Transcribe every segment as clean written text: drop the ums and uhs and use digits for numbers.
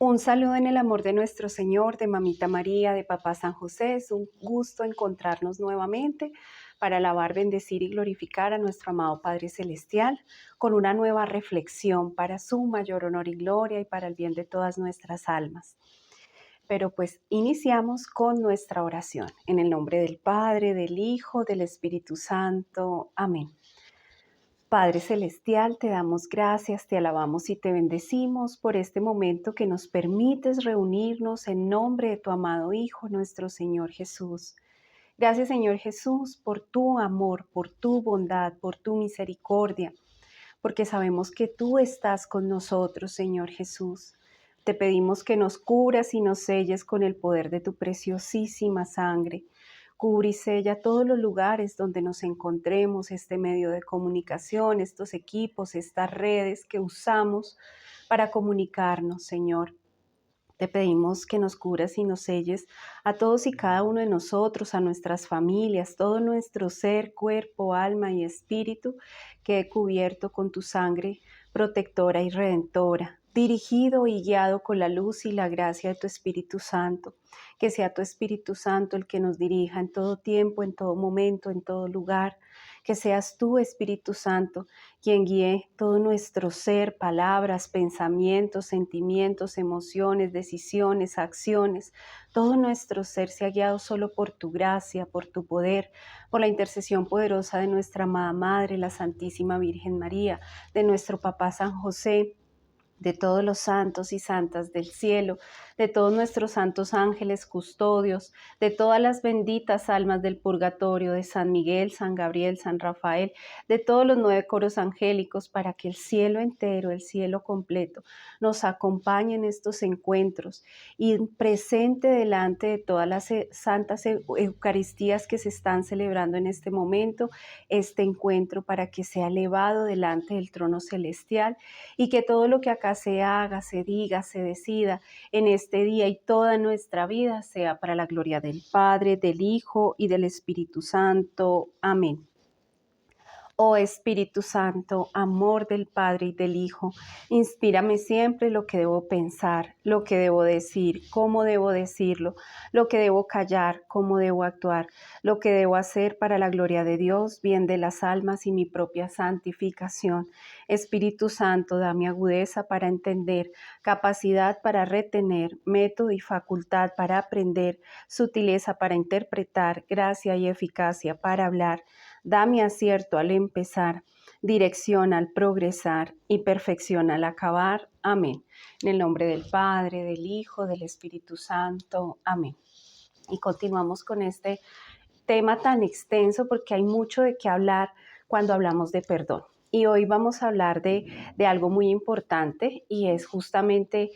Un saludo en el amor de nuestro Señor, de Mamita María, de Papá San José. Es un gusto encontrarnos nuevamente para alabar, bendecir y glorificar a nuestro amado Padre Celestial con una nueva reflexión para su mayor honor y gloria y para el bien de todas nuestras almas. Pero pues iniciamos con nuestra oración. En el nombre del Padre, del Hijo, del Espíritu Santo. Amén. Padre Celestial, te damos gracias, te alabamos y te bendecimos por este momento que nos permites reunirnos en nombre de tu amado Hijo, nuestro Señor Jesús. Gracias, Señor Jesús, por tu amor, por tu bondad, por tu misericordia, porque sabemos que tú estás con nosotros, Señor Jesús. Te pedimos que nos cubras y nos selles con el poder de tu preciosísima sangre. Cubre y sella todos los lugares donde nos encontremos, este medio de comunicación, estos equipos, estas redes que usamos para comunicarnos, Señor. Te pedimos que nos cubras y nos selles a todos y cada uno de nosotros, a nuestras familias, todo nuestro ser, cuerpo, alma y espíritu, quede cubierto con tu sangre protectora y redentora, dirigido y guiado con la luz y la gracia de tu Espíritu Santo. Que sea tu Espíritu Santo el que nos dirija en todo tiempo, en todo momento, en todo lugar. Que seas tú, Espíritu Santo, quien guíe todo nuestro ser, palabras, pensamientos, sentimientos, emociones, decisiones, acciones. Todo nuestro ser sea guiado solo por tu gracia, por tu poder, por la intercesión poderosa de nuestra amada Madre, la Santísima Virgen María, de nuestro Papá San José, de todos los santos y santas del cielo, de todos nuestros santos ángeles custodios, de todas las benditas almas del purgatorio, de San Miguel, San Gabriel, San Rafael, de todos los 9 coros angélicos, para que el cielo entero, el cielo completo, nos acompañe en estos encuentros y presente delante de todas las santas Eucaristías que se están celebrando en este momento, este encuentro para que sea elevado delante del trono celestial y que todo lo que acá se haga, se diga, se decida en este día y toda nuestra vida sea para la gloria del Padre, del Hijo y del Espíritu Santo. Amén. Oh Espíritu Santo, amor del Padre y del Hijo, inspírame siempre lo que debo pensar, lo que debo decir, cómo debo decirlo, lo que debo callar, cómo debo actuar, lo que debo hacer para la gloria de Dios, bien de las almas y mi propia santificación. Espíritu Santo, dame agudeza para entender, capacidad para retener, método y facultad para aprender, sutileza para interpretar, gracia y eficacia para hablar. Dame acierto al empezar, dirección al progresar y perfección al acabar. Amén. En el nombre del Padre, del Hijo, del Espíritu Santo. Amén. Y continuamos con este tema tan extenso porque hay mucho de qué hablar cuando hablamos de perdón. Y hoy vamos a hablar de algo muy importante y es justamente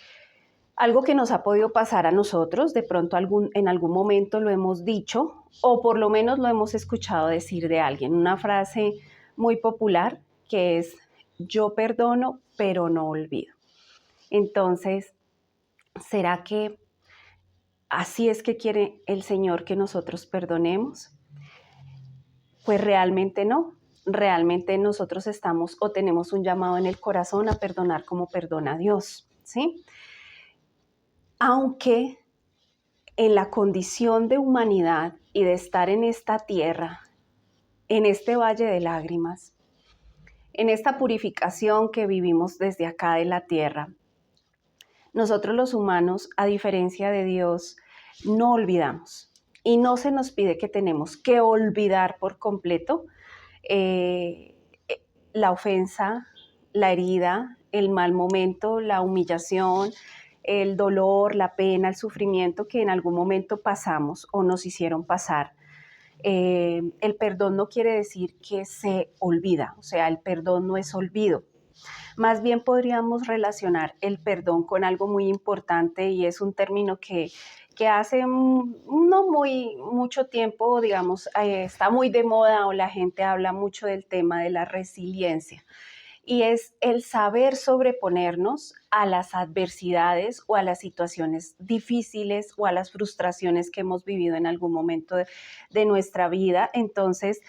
algo que nos ha podido pasar a nosotros, de pronto en algún momento lo hemos dicho o por lo menos lo hemos escuchado decir de alguien. Una frase muy popular que es: yo perdono, pero no olvido. Entonces, ¿será que así es que quiere el Señor que nosotros perdonemos? Pues realmente no. Realmente nosotros estamos o tenemos un llamado en el corazón a perdonar como perdona Dios, ¿sí? Aunque en la condición de humanidad y de estar en esta tierra, en este valle de lágrimas, en esta purificación que vivimos desde acá de la tierra, nosotros los humanos, a diferencia de Dios, no olvidamos. Y no se nos pide que tenemos que olvidar por completo eh, la ofensa, la herida, el mal momento, la humillación, el dolor, la pena, el sufrimiento que en algún momento pasamos o nos hicieron pasar. El perdón no quiere decir que se olvida, o sea, el perdón no es olvido. Más bien podríamos relacionar el perdón con algo muy importante y es un término que hace no muy mucho tiempo, digamos, está muy de moda o la gente habla mucho del tema de la resiliencia. Y es el saber sobreponernos a las adversidades o a las situaciones difíciles o a las frustraciones que hemos vivido en algún momento de nuestra vida. Entonces,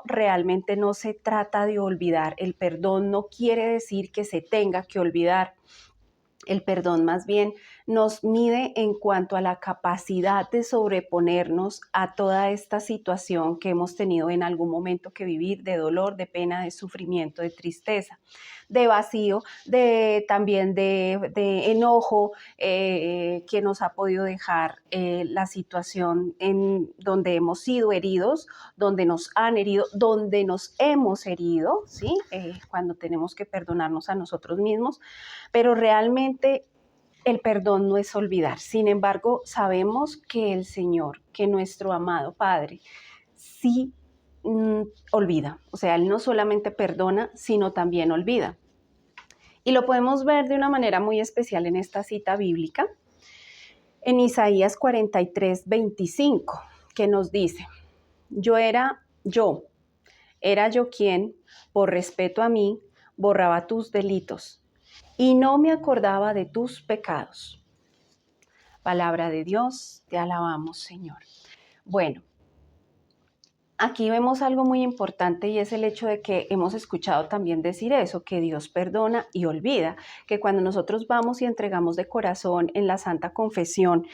realmente no se trata de olvidar. El perdón no quiere decir que se tenga que olvidar. El perdón más bien nos mide en cuanto a la capacidad de sobreponernos a toda esta situación que hemos tenido en algún momento que vivir, de dolor, de pena, de sufrimiento, de tristeza, de vacío, también de enojo que nos ha podido dejar la situación en donde hemos sido heridos, donde nos han herido, donde nos hemos herido, ¿sí? Cuando tenemos que perdonarnos a nosotros mismos, pero realmente el perdón no es olvidar. Sin embargo, sabemos que el Señor, que nuestro amado Padre, sí olvida. O sea, Él no solamente perdona, sino también olvida. Y lo podemos ver de una manera muy especial en esta cita bíblica, en Isaías 43, 25, que nos dice, era yo quien, por respeto a mí, borraba tus delitos y no me acordaba de tus pecados. Palabra de Dios, te alabamos, Señor. Bueno, aquí vemos algo muy importante y es el hecho de que hemos escuchado también decir eso, que Dios perdona y olvida, que cuando nosotros vamos y entregamos de corazón en la Santa Confesión,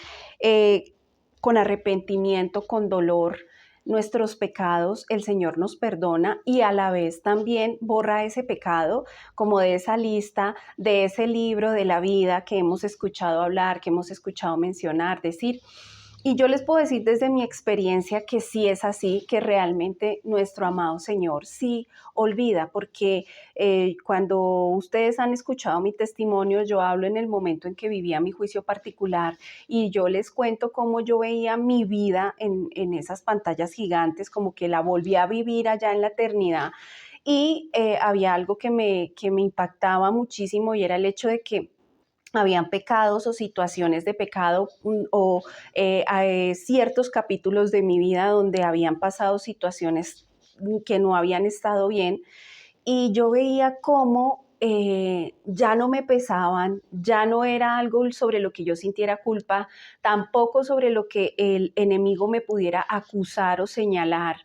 con arrepentimiento, con dolor, nuestros pecados, el Señor nos perdona y a la vez también borra ese pecado como de esa lista, de ese libro de la vida que hemos escuchado hablar, que hemos escuchado mencionar, decir. Y yo les puedo decir desde mi experiencia que sí es así, que realmente nuestro amado Señor sí olvida, porque cuando ustedes han escuchado mi testimonio, yo hablo en el momento en que vivía mi juicio particular y yo les cuento cómo yo veía mi vida en esas pantallas gigantes, como que la volví a vivir allá en la eternidad. Y había algo que me impactaba muchísimo y era el hecho de que habían pecados o situaciones de pecado o ciertos capítulos de mi vida donde habían pasado situaciones que no habían estado bien y yo veía cómo ya no me pesaban, ya no era algo sobre lo que yo sintiera culpa, tampoco sobre lo que el enemigo me pudiera acusar o señalar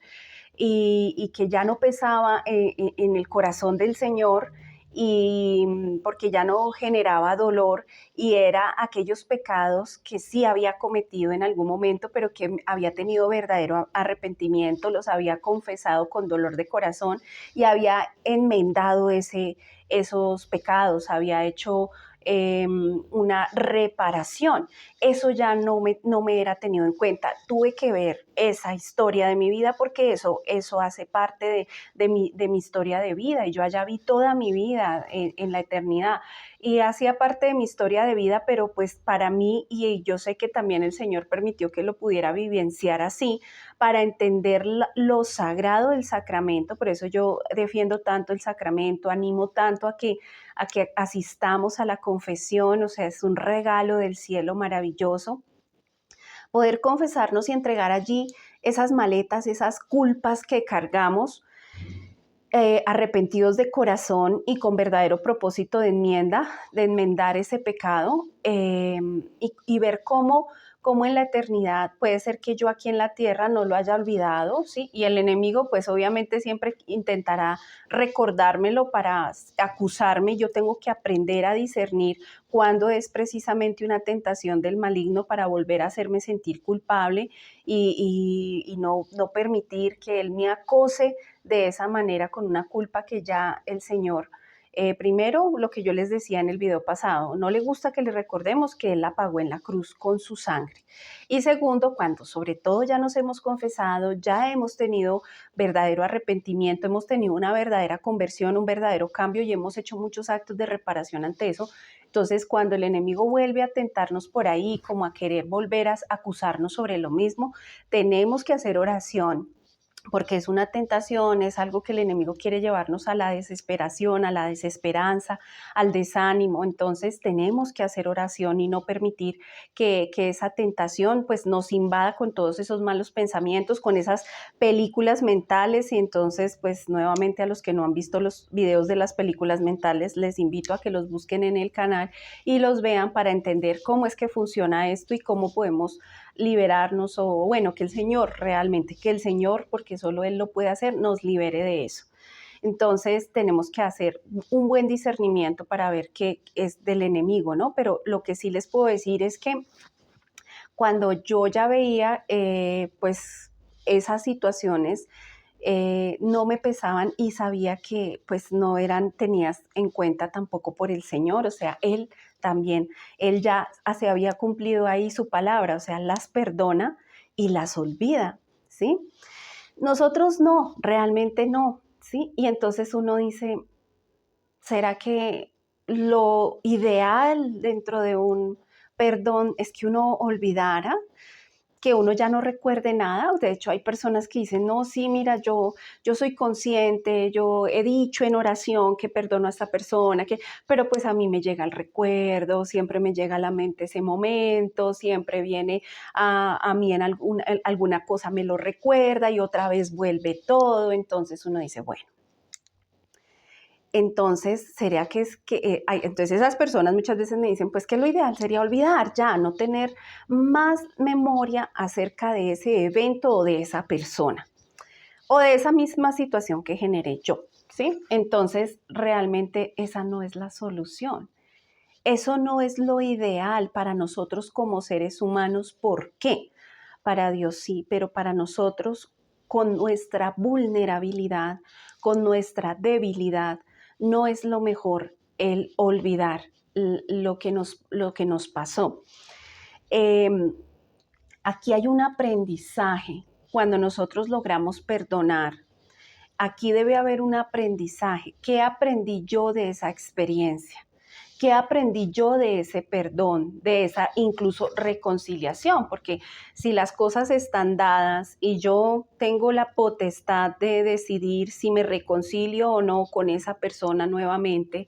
y que ya no pesaba en el corazón del Señor y porque ya no generaba dolor y era aquellos pecados que sí había cometido en algún momento, pero que había tenido verdadero arrepentimiento, los había confesado con dolor de corazón y había enmendado esos pecados, había hecho una reparación. Eso ya no me era tenido en cuenta. Tuve que ver esa historia de mi vida porque eso hace parte de mi historia de vida y yo allá vi toda mi vida en la eternidad y hacía parte de mi historia de vida, pero pues para mí, y yo sé que también el Señor permitió que lo pudiera vivenciar así, para entender lo sagrado del sacramento, por eso yo defiendo tanto el sacramento, animo tanto a que asistamos a la confesión, o sea, es un regalo del cielo maravilloso. Poder confesarnos y entregar allí esas maletas, esas culpas que cargamos, arrepentidos de corazón y con verdadero propósito de enmienda, de enmendar ese pecado y ver cómo en la eternidad puede ser que yo aquí en la tierra no lo haya olvidado, ¿sí? Y el enemigo pues obviamente siempre intentará recordármelo para acusarme. Yo tengo que aprender a discernir cuándo es precisamente una tentación del maligno para volver a hacerme sentir culpable y no permitir que él me acose de esa manera con una culpa que ya el Señor, primero, lo que yo les decía en el video pasado, no le gusta que le recordemos que Él la pagó en la cruz con su sangre. Y segundo, cuando sobre todo ya nos hemos confesado, ya hemos tenido verdadero arrepentimiento, hemos tenido una verdadera conversión, un verdadero cambio y hemos hecho muchos actos de reparación ante eso. Entonces, cuando el enemigo vuelve a tentarnos por ahí, como a querer volver a acusarnos sobre lo mismo, tenemos que hacer oración porque es una tentación, es algo que el enemigo quiere llevarnos a la desesperación, a la desesperanza, al desánimo. Entonces tenemos que hacer oración y no permitir que esa tentación pues nos invada con todos esos malos pensamientos, con esas películas mentales. Y entonces pues nuevamente a los que no han visto los videos de las películas mentales, les invito a que los busquen en el canal y los vean para entender cómo es que funciona esto y cómo podemos liberarnos o bueno, que el Señor realmente, que el Señor, porque solo Él lo puede hacer, nos libere de eso. Entonces tenemos que hacer un buen discernimiento para ver qué es del enemigo, ¿no? Pero lo que sí les puedo decir es que cuando yo ya veía pues esas situaciones, no me pesaban y sabía que pues no eran tenidas en cuenta tampoco por el Señor, o sea, Él también, Él ya se había cumplido ahí su palabra, o sea, las perdona y las olvida, ¿sí? Nosotros no, realmente no, ¿sí? Y entonces uno dice, ¿será que lo ideal dentro de un perdón es que uno olvidara, que uno ya no recuerde nada? De hecho, hay personas que dicen, no, sí, mira, yo soy consciente, yo he dicho en oración que perdono a esta persona, pero pues a mí me llega el recuerdo, siempre me llega a la mente ese momento, siempre viene a mí en alguna cosa me lo recuerda y otra vez vuelve todo. Entonces uno dice, bueno. Entonces, ¿sería que es que entonces esas personas muchas veces me dicen, pues que lo ideal sería olvidar ya, no tener más memoria acerca de ese evento o de esa persona o de esa misma situación que generé yo, ¿sí? Entonces, realmente esa no es la solución. Eso no es lo ideal para nosotros como seres humanos. ¿Por qué? Para Dios sí, pero para nosotros, con nuestra vulnerabilidad, con nuestra debilidad, no es lo mejor el olvidar lo que nos pasó. Eh, Aquí hay un aprendizaje. Cuando nosotros logramos perdonar, aquí debe haber un aprendizaje. ¿Qué aprendí yo de esa experiencia? ¿Qué aprendí yo de ese perdón, de esa incluso reconciliación? Porque si las cosas están dadas y yo tengo la potestad de decidir si me reconcilio o no con esa persona nuevamente,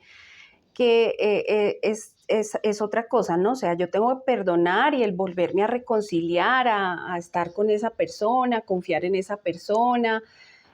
que es otra cosa, ¿no? O sea, yo tengo que perdonar y el volverme a reconciliar, a estar con esa persona, confiar en esa persona,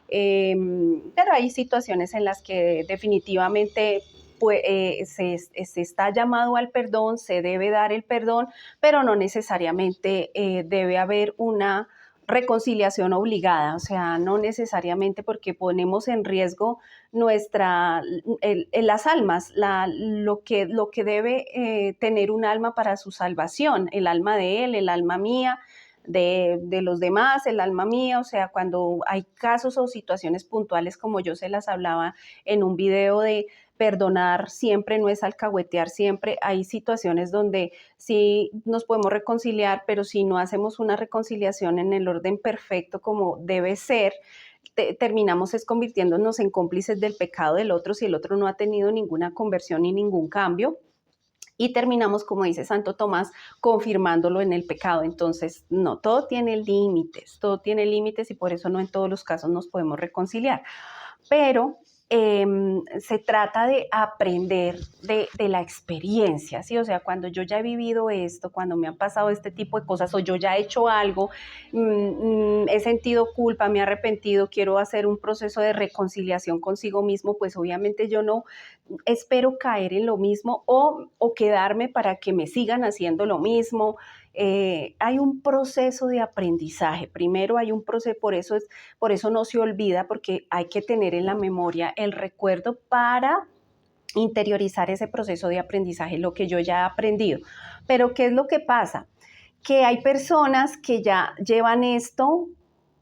pero hay situaciones en las que definitivamente pues, se está llamado al perdón, se debe dar el perdón, pero no necesariamente debe haber una reconciliación obligada, o sea, no necesariamente porque ponemos en riesgo las almas, lo que debe tener un alma para su salvación, el alma de él, el alma mía, de los demás, el alma mía. O sea, cuando hay casos o situaciones puntuales como yo se las hablaba en un video de perdonar siempre no es alcahuetear siempre, hay situaciones donde sí nos podemos reconciliar, pero si no hacemos una reconciliación en el orden perfecto como debe ser, terminamos es convirtiéndonos en cómplices del pecado del otro si el otro no ha tenido ninguna conversión ni ningún cambio. Y terminamos, como dice Santo Tomás, confirmándolo en el pecado. Entonces, no, todo tiene límites y por eso no en todos los casos nos podemos reconciliar. Pero se trata de aprender de la experiencia, ¿sí? O sea, cuando yo ya he vivido esto, cuando me han pasado este tipo de cosas o yo ya he hecho algo, he sentido culpa, me he arrepentido, quiero hacer un proceso de reconciliación consigo mismo, pues obviamente yo no espero caer en lo mismo o quedarme para que me sigan haciendo lo mismo. Hay un proceso de aprendizaje. Primero hay un proceso, por eso no se olvida, porque hay que tener en la memoria el recuerdo para interiorizar ese proceso de aprendizaje, lo que yo ya he aprendido. Pero ¿qué es lo que pasa? Que hay personas que ya llevan esto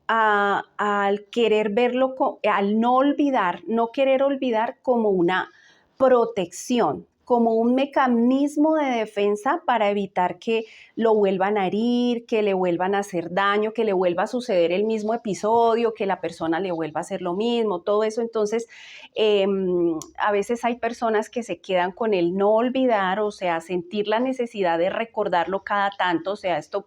al querer verlo, al no olvidar, no querer olvidar como una protección, como un mecanismo de defensa para evitar que lo vuelvan a herir, que le vuelvan a hacer daño, que le vuelva a suceder el mismo episodio, que la persona le vuelva a hacer lo mismo, todo eso. Entonces, a veces hay personas que se quedan con el no olvidar, o sea, sentir la necesidad de recordarlo cada tanto, o sea, esto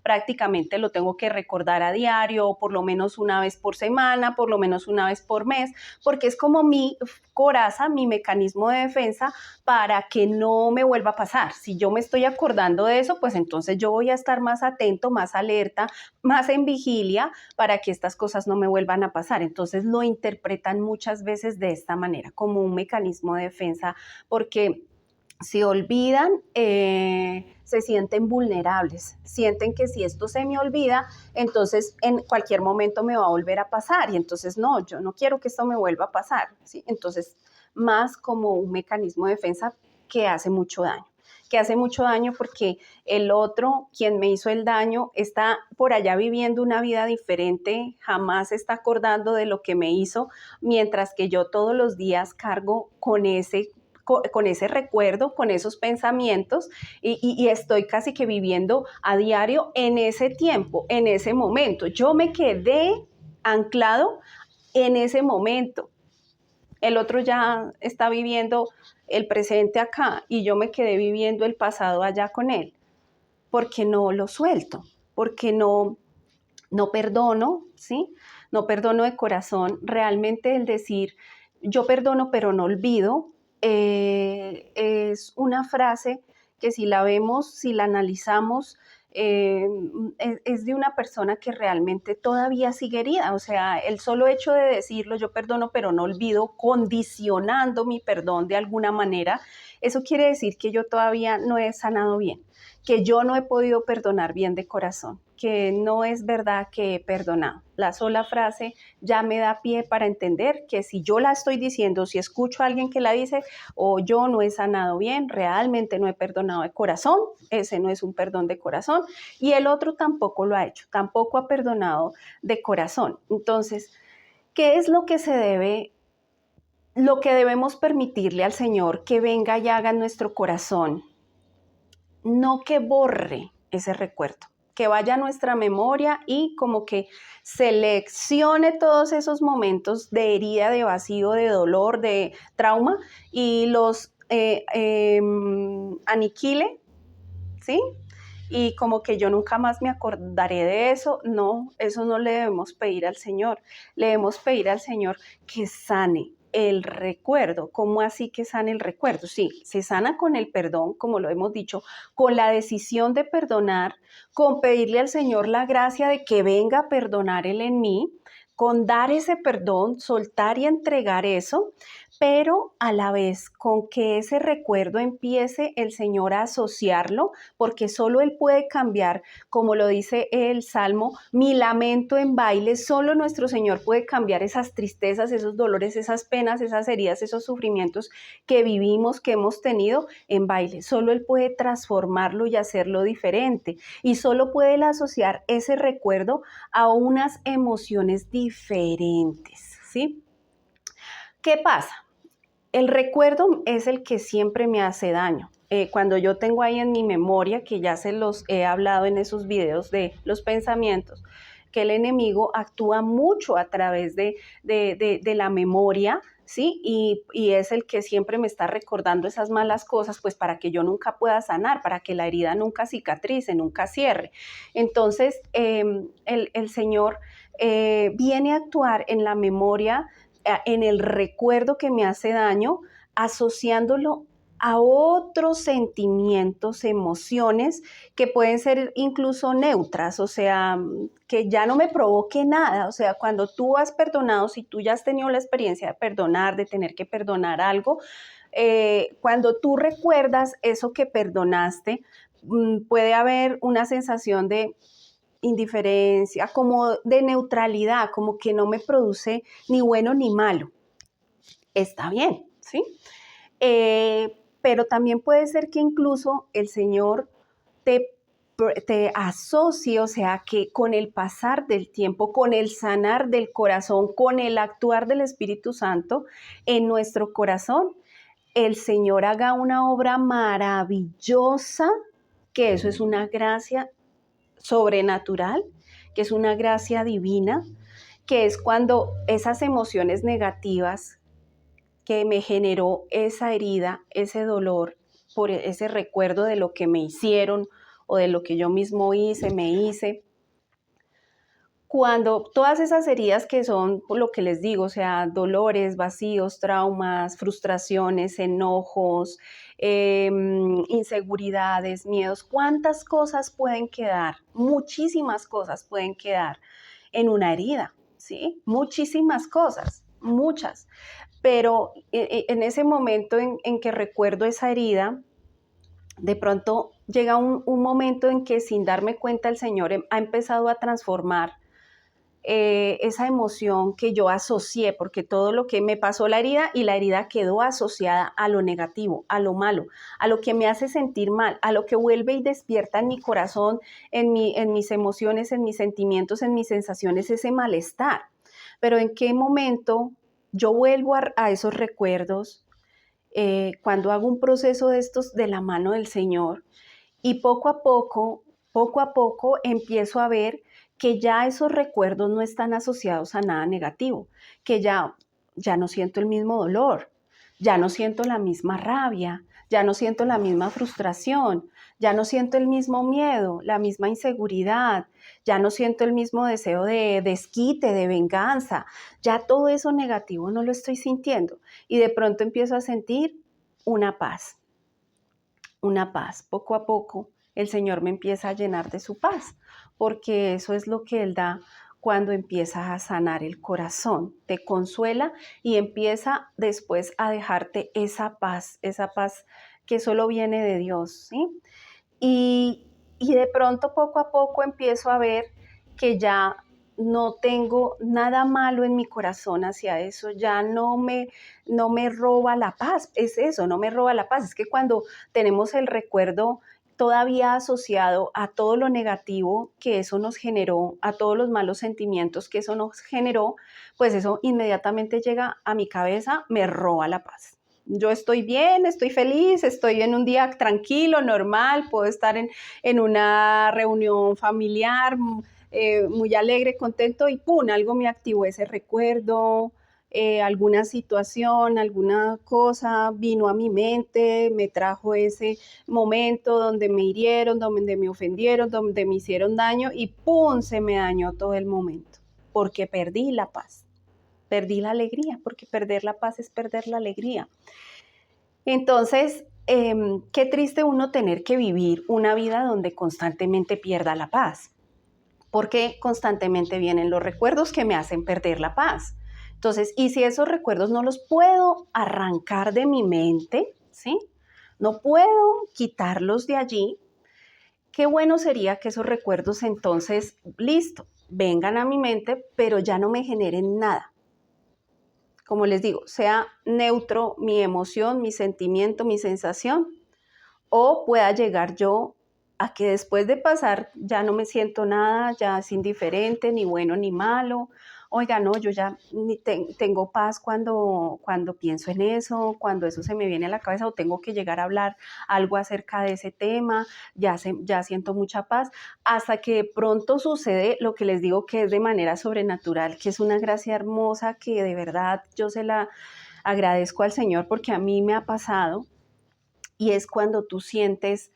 prácticamente lo tengo que recordar a diario, o por lo menos una vez por semana, por lo menos una vez por mes, porque es como mi coraza, mi mecanismo de defensa para que no me vuelva a pasar. Si yo me estoy acordando de eso, pues entonces yo voy a estar más atento, más alerta, más en vigilia para que estas cosas no me vuelvan a pasar. Entonces lo interpretan muchas veces de esta manera, como un mecanismo de defensa, porque Si olvidan, se sienten vulnerables, sienten que si esto se me olvida, entonces en cualquier momento me va a volver a pasar y entonces no, yo no quiero que esto me vuelva a pasar, ¿sí? Entonces, más como un mecanismo de defensa que hace mucho daño. Que hace mucho daño porque el otro, quien me hizo el daño, está por allá viviendo una vida diferente, jamás se está acordando de lo que me hizo, mientras que yo todos los días cargo con ese recuerdo, con esos pensamientos y estoy casi que viviendo a diario en ese tiempo, en ese momento. Yo me quedé anclado en ese momento. El otro ya está viviendo el presente acá y yo me quedé viviendo el pasado allá con él, porque no lo suelto, porque no perdono, ¿sí? No perdono de corazón. Realmente el decir yo perdono pero no olvido es una frase que si la vemos, si la analizamos, eh, es de una persona que realmente todavía sigue herida. O sea, el solo hecho de decirlo, yo perdono pero no olvido, condicionando mi perdón de alguna manera, eso quiere decir que yo todavía no he sanado bien, que yo no he podido perdonar bien de corazón, que no es verdad que he perdonado. La sola frase ya me da pie para entender que si yo la estoy diciendo, si escucho a alguien que la dice, o yo no he sanado bien, realmente no he perdonado de corazón, ese no es un perdón de corazón, y el otro tampoco lo ha hecho, tampoco ha perdonado de corazón. Entonces, ¿qué es lo que se debe, lo que debemos permitirle al Señor que venga y haga en nuestro corazón? No que borre ese recuerdo, que vaya a nuestra memoria y como que seleccione todos esos momentos de herida, de vacío, de dolor, de trauma y los aniquile, ¿sí? Y como que yo nunca más me acordaré de eso. No, eso no le debemos pedir al Señor. Le debemos pedir al Señor que sane el recuerdo. ¿Cómo así que sane el recuerdo? Sí, se sana con el perdón, como lo hemos dicho, con la decisión de perdonar, con pedirle al Señor la gracia de que venga a perdonar Él en mí, con dar ese perdón, soltar y entregar eso, pero a la vez con que ese recuerdo empiece el Señor a asociarlo, porque solo Él puede cambiar, como lo dice el Salmo, mi lamento en baile, solo nuestro Señor puede cambiar esas tristezas, esos dolores, esas penas, esas heridas, esos sufrimientos que vivimos, que hemos tenido en baile. Solo Él puede transformarlo y hacerlo diferente. Y solo puede Él asociar ese recuerdo a unas emociones diferentes, ¿sí? ¿Qué pasa? El recuerdo es el que siempre me hace daño. Cuando yo tengo ahí en mi memoria, que ya se los he hablado en esos videos de los pensamientos, que el enemigo actúa mucho a través de la memoria, ¿sí? Y es el que siempre me está recordando esas malas cosas, pues para que yo nunca pueda sanar, para que la herida nunca cicatrice, nunca cierre. Entonces, el Señor viene a actuar en la memoria, en el recuerdo que me hace daño, asociándolo a otros sentimientos, emociones que pueden ser incluso neutras, o sea, que ya no me provoque nada. O sea, cuando tú has perdonado, si tú ya has tenido la experiencia de perdonar, de tener que perdonar algo, cuando tú recuerdas eso que perdonaste, puede haber una sensación de indiferencia, como de neutralidad, como que no me produce ni bueno ni malo. Está bien, ¿sí? Pero también puede ser que incluso el Señor te, te asocie, o sea, que con el pasar del tiempo, con el sanar del corazón, con el actuar del Espíritu Santo en nuestro corazón, el Señor haga una obra maravillosa, que eso es una gracia sobrenatural, que es una gracia divina, que es cuando esas emociones negativas que me generó esa herida, ese dolor, por ese recuerdo de lo que me hicieron o de lo que yo mismo hice, me hice, cuando todas esas heridas que son lo que les digo, o sea, dolores, vacíos, traumas, frustraciones, enojos, inseguridades, miedos, ¿cuántas cosas pueden quedar? Muchísimas cosas pueden quedar en una herida, ¿sí? Muchísimas cosas, muchas. Pero en ese momento en que recuerdo esa herida, de pronto llega un momento en que sin darme cuenta el Señor ha empezado a transformar esa emoción que yo asocié, porque todo lo que me pasó la herida y la herida quedó asociada a lo negativo, a lo malo, a lo que me hace sentir mal, a lo que vuelve y despierta en mi corazón, en mis emociones, en mis sentimientos, en mis sensaciones, ese malestar. Pero ¿en qué momento yo vuelvo a esos recuerdos cuando hago un proceso de estos de la mano del Señor? Y poco a poco empiezo a ver que ya esos recuerdos no están asociados a nada negativo, que ya no siento el mismo dolor, ya no siento la misma rabia, ya no siento la misma frustración, ya no siento el mismo miedo, la misma inseguridad, ya no siento el mismo deseo de desquite, de venganza, ya todo eso negativo no lo estoy sintiendo y de pronto empiezo a sentir una paz, una paz. Poco a poco el Señor me empieza a llenar de su paz, porque eso es lo que Él da cuando empieza a sanar el corazón, te consuela y empieza después a dejarte esa paz que solo viene de Dios, ¿sí? Y de pronto poco a poco empiezo a ver que ya no tengo nada malo en mi corazón hacia eso, ya no me roba la paz, es eso, no me roba la paz, es que cuando tenemos el recuerdo todavía asociado a todo lo negativo que eso nos generó, a todos los malos sentimientos que eso nos generó, pues eso inmediatamente llega a mi cabeza, me roba la paz. Yo estoy bien, estoy feliz, estoy en un día tranquilo, normal, puedo estar en una reunión familiar muy alegre, contento y ¡pum! Algo me activó ese recuerdo, alguna situación, alguna cosa vino a mi mente, me trajo ese momento donde me hirieron, donde me ofendieron, donde me hicieron daño y ¡pum! Se me dañó todo el momento porque perdí la paz. Perdí la alegría, porque perder la paz es perder la alegría. Entonces, qué triste uno tener que vivir una vida donde constantemente pierda la paz, porque constantemente vienen los recuerdos que me hacen perder la paz. Entonces, y si esos recuerdos no los puedo arrancar de mi mente, ¿sí? No puedo quitarlos de allí, qué bueno sería que esos recuerdos entonces, listo, vengan a mi mente, pero ya no me generen nada. Como les digo, sea neutro mi emoción, mi sentimiento, mi sensación, o pueda llegar yo a que después de pasar ya no me siento nada, ya es indiferente, ni bueno ni malo. Oiga, no, yo ya tengo paz cuando pienso en eso, cuando eso se me viene a la cabeza o tengo que llegar a hablar algo acerca de ese tema, ya siento mucha paz, hasta que de pronto sucede lo que les digo que es de manera sobrenatural, que es una gracia hermosa que de verdad yo se la agradezco al Señor porque a mí me ha pasado y es cuando tú sientes,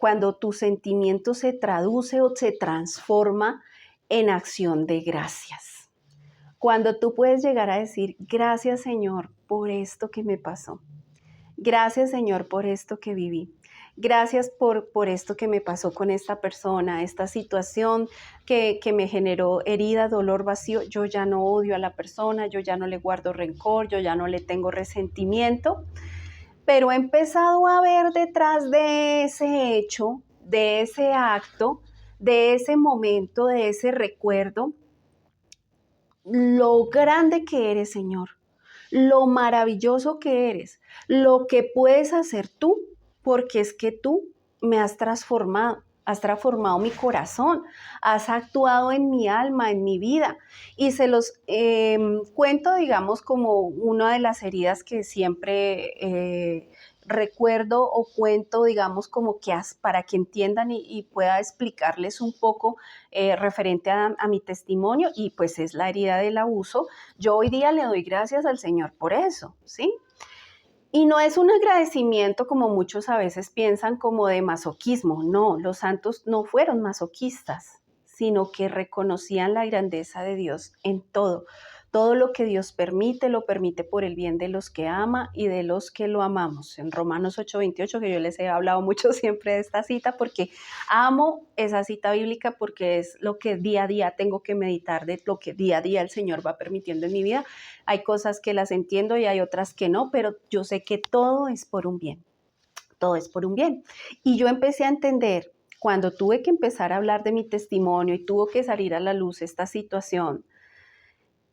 cuando tu sentimiento se traduce o se transforma en acción de gracias. Cuando tú puedes llegar a decir, gracias Señor por esto que me pasó. Gracias Señor por esto que viví. Gracias por esto que me pasó con esta persona, esta situación que me generó herida, dolor, vacío. Yo ya no odio a la persona, yo ya no le guardo rencor, yo ya no le tengo resentimiento, pero he empezado a ver detrás de ese hecho, de ese acto, de ese momento, de ese recuerdo, lo grande que eres, Señor, lo maravilloso que eres, lo que puedes hacer tú, porque es que tú me has transformado mi corazón, has actuado en mi alma, en mi vida. Y se los cuento, digamos, como una de las heridas que siempre recuerdo o cuento, digamos, como que para que entiendan y pueda explicarles un poco referente a mi testimonio, y pues es la herida del abuso. Yo hoy día le doy gracias al Señor por eso, ¿sí? Y no es un agradecimiento como muchos a veces piensan como de masoquismo. No, los santos no fueron masoquistas, sino que reconocían la grandeza de Dios en todo. Todo lo que Dios permite, lo permite por el bien de los que ama y de los que lo amamos. En Romanos 8:28, que yo les he hablado mucho siempre de esta cita, porque amo esa cita bíblica, porque es lo que día a día tengo que meditar, de lo que día a día el Señor va permitiendo en mi vida. Hay cosas que las entiendo y hay otras que no, pero yo sé que todo es por un bien. todo es por un bien. Y yo empecé a entender, cuando tuve que empezar a hablar de mi testimonio y tuvo que salir a la luz esta situación,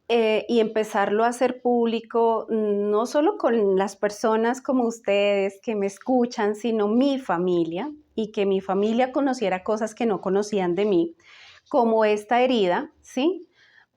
y empezarlo a hacer público, no solo con las personas como ustedes que me escuchan, sino mi familia, y que mi familia conociera cosas que no conocían de mí, como esta herida, ¿sí?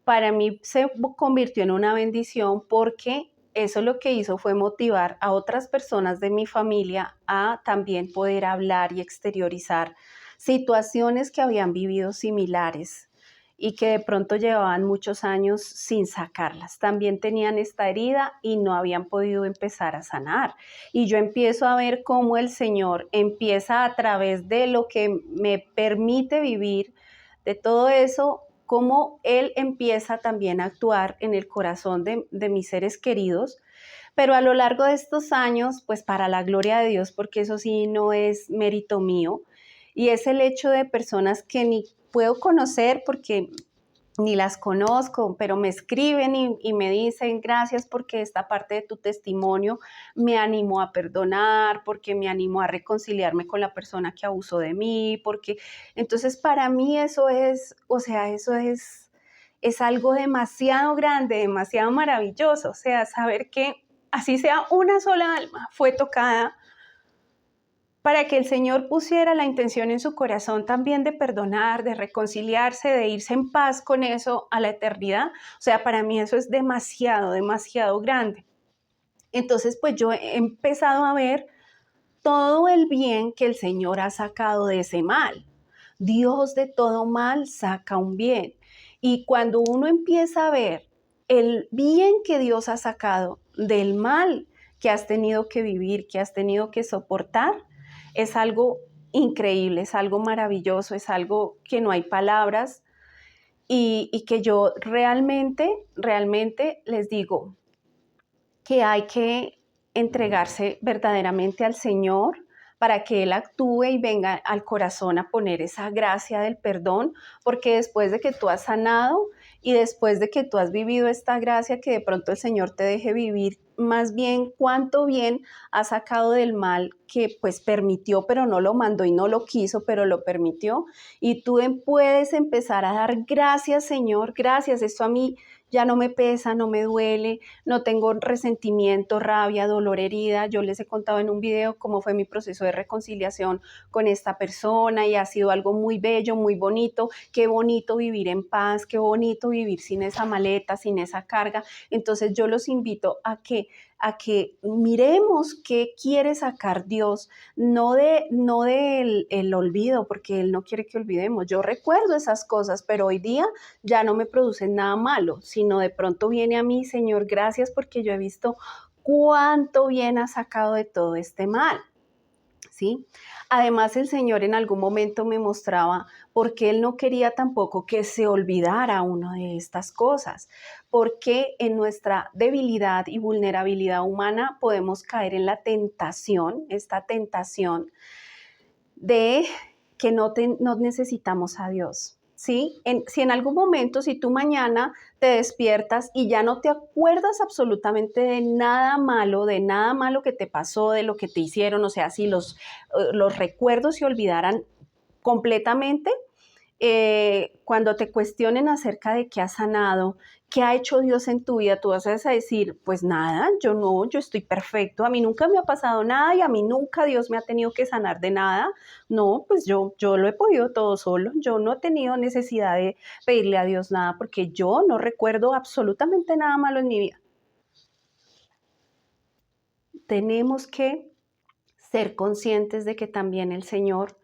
Para mí se convirtió en una bendición porque eso lo que hizo fue motivar a otras personas de mi familia a también poder hablar y exteriorizar situaciones que habían vivido similares y que de pronto llevaban muchos años sin sacarlas. También tenían esta herida y no habían podido empezar a sanar. Y yo empiezo a ver cómo el Señor empieza a través de lo que me permite vivir, de todo eso, cómo Él empieza también a actuar en el corazón de mis seres queridos. Pero a lo largo de estos años, pues para la gloria de Dios, porque eso sí no es mérito mío, y es el hecho de personas que ni puedo conocer porque ni las conozco, pero me escriben y me dicen gracias porque esta parte de tu testimonio me animó a perdonar, porque me animó a reconciliarme con la persona que abusó de mí, porque entonces para mí eso es, o sea, eso es algo demasiado grande, demasiado maravilloso, o sea, saber que así sea una sola alma fue tocada para que el Señor pusiera la intención en su corazón también de perdonar, de reconciliarse, de irse en paz con eso a la eternidad. O sea, para mí eso es demasiado, demasiado grande. Entonces, pues yo he empezado a ver todo el bien que el Señor ha sacado de ese mal. Dios de todo mal saca un bien. Y cuando uno empieza a ver el bien que Dios ha sacado del mal que has tenido que vivir, que has tenido que soportar, es algo increíble, es algo maravilloso, es algo que no hay palabras y que yo realmente les digo que hay que entregarse verdaderamente al Señor para que Él actúe y venga al corazón a poner esa gracia del perdón, porque después de que tú has sanado y después de que tú has vivido esta gracia, que de pronto el Señor te deje vivir más bien cuánto bien ha sacado del mal que pues permitió, pero no lo mandó y no lo quiso, pero lo permitió. Y tú puedes empezar a dar gracias, Señor, gracias, esto a mí ya no me pesa, no me duele, no tengo resentimiento, rabia, dolor, herida. Yo les he contado en un video cómo fue mi proceso de reconciliación con esta persona y ha sido algo muy bello, muy bonito. Qué bonito vivir en paz, qué bonito vivir sin esa maleta, sin esa carga. Entonces yo los invito a que miremos qué quiere sacar Dios, no de el olvido, porque Él no quiere que olvidemos. Yo recuerdo esas cosas, pero hoy día ya no me producen nada malo, sino de pronto viene a mí, Señor, gracias porque yo he visto cuánto bien has sacado de todo este mal. ¿Sí? Además, el Señor en algún momento me mostraba por qué Él no quería tampoco que se olvidara uno de estas cosas, porque en nuestra debilidad y vulnerabilidad humana podemos caer en la tentación, esta tentación de que no necesitamos a Dios. ¿Sí? Si en algún momento, si tú mañana te despiertas y ya no te acuerdas absolutamente de nada malo que te pasó, de lo que te hicieron, o sea, si los recuerdos se olvidaran completamente, cuando te cuestionen acerca de qué has sanado, qué ha hecho Dios en tu vida, tú vas a decir, pues nada, yo estoy perfecto, a mí nunca me ha pasado nada y a mí nunca Dios me ha tenido que sanar de nada. No, pues yo lo he podido todo solo, yo no he tenido necesidad de pedirle a Dios nada porque yo no recuerdo absolutamente nada malo en mi vida. Tenemos que ser conscientes de que también el Señor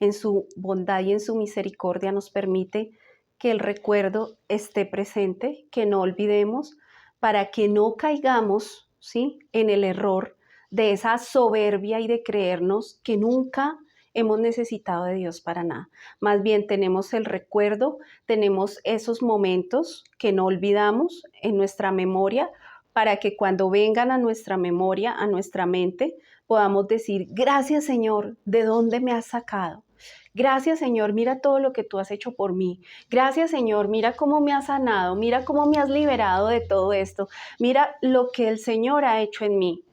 en su bondad y en su misericordia nos permite que el recuerdo esté presente, que no olvidemos, para que no caigamos, ¿sí?, en el error de esa soberbia y de creernos que nunca hemos necesitado de Dios para nada. Más bien tenemos el recuerdo, tenemos esos momentos que no olvidamos en nuestra memoria para que cuando vengan a nuestra memoria, a nuestra mente, podamos decir, gracias Señor, ¿de dónde me has sacado? Gracias Señor, mira todo lo que tú has hecho por mí. Gracias Señor, mira cómo me has sanado, mira cómo me has liberado de todo esto. Mira lo que el Señor ha hecho en mí.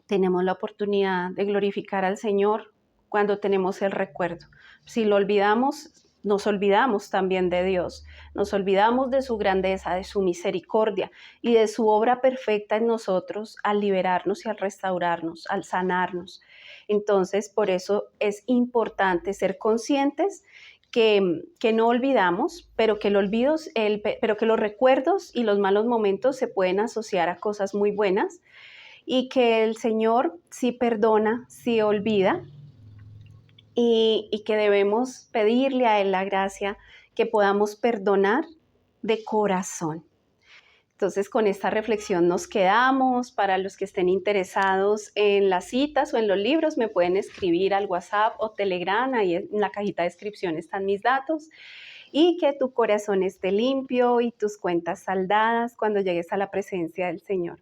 tenemos la oportunidad de glorificar al Señor cuando tenemos el recuerdo. Si lo olvidamos, nos olvidamos también de Dios, nos olvidamos de su grandeza, de su misericordia y de su obra perfecta en nosotros al liberarnos y al restaurarnos, al sanarnos. Entonces, por eso es importante ser conscientes que no olvidamos, pero que, pero que los recuerdos y los malos momentos se pueden asociar a cosas muy buenas y que el Señor sí perdona, sí olvida y que debemos pedirle a Él la gracia que podamos perdonar de corazón. Entonces, con esta reflexión nos quedamos. Para los que estén interesados en las citas o en los libros, me pueden escribir al WhatsApp o Telegram, ahí en la cajita de descripción están mis datos. Y que tu corazón esté limpio y tus cuentas saldadas cuando llegues a la presencia del Señor.